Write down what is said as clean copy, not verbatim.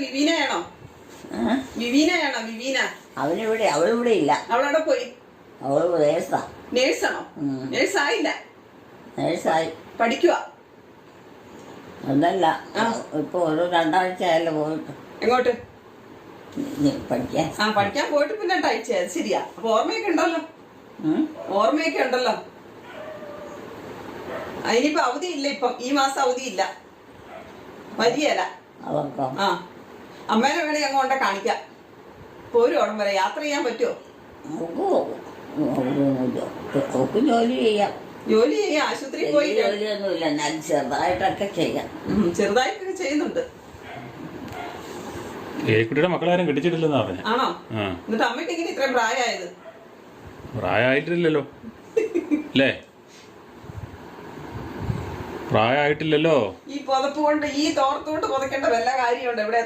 വിവീനയാണോ? വിവീനയാണോ? വിവീന അവളിവിടെ ഇല്ല. അവളവിടെ പോയി. അവള് നേഴ്സാ. നേഴ്സാണോ? നേഴ്സായില്ല, നേഴ്സായി പഠിക്കുക. അതല്ല, ഇപ്പൊ ഒരു 2 ആഴ്ചയല്ലേ പോയിട്ട്. എങ്ങോട്ട് പഠിക്കാൻ? പഠിക്കാൻ പോയിട്ട് പിന്നെ 2 ആഴ്ച. ശരിയാ. അപ്പൊ ഓർമ്മയൊക്കെ ഉണ്ടല്ലോ. ഓർമ്മയൊക്കെ ഉണ്ടല്ലോ. അതിനിപ്പോ അവധി ഇല്ല. ഇപ്പം ഈ മാസം അവധി ഇല്ല, വരികയല്ല. അവർക്കോ? അമ്മേനെ വേണേ അങ്ങോട്ടെ കാണിക്കാം. പോരും അവിടം വരെ. യാത്ര ചെയ്യാൻ പറ്റുമോ? നമുക്ക് ജോലി ചെയ്യാം. ജോലി ചെയ്യാം. ആശുപത്രിയിൽ പോയി ജോലിയൊന്നുമില്ല, ഞാൻ ചെറുതായിട്ടൊക്കെ ചെയ്യാം. ചെറുതായിട്ടൊക്കെ ചെയ്യുന്നുണ്ട്. കുട്ടിയുടെ മക്കളാരും കെട്ടിച്ചിട്ടില്ലെന്നാ പറഞ്ഞ. ആണോ? എന്നിട്ട് അമ്മയ്ക്ക് എങ്ങനെ ഇത്രയും പ്രായമായത്? പ്രായമായിട്ടില്ലല്ലോ അല്ലേ? പ്രായമായിട്ടില്ലല്ലോ. ഈ പുതപ്പ് കൊണ്ട്, ഈ തോർത്തുകൊണ്ട് പുതക്കേണ്ട വല്ല കാര്യമുണ്ട് ഇവിടെ?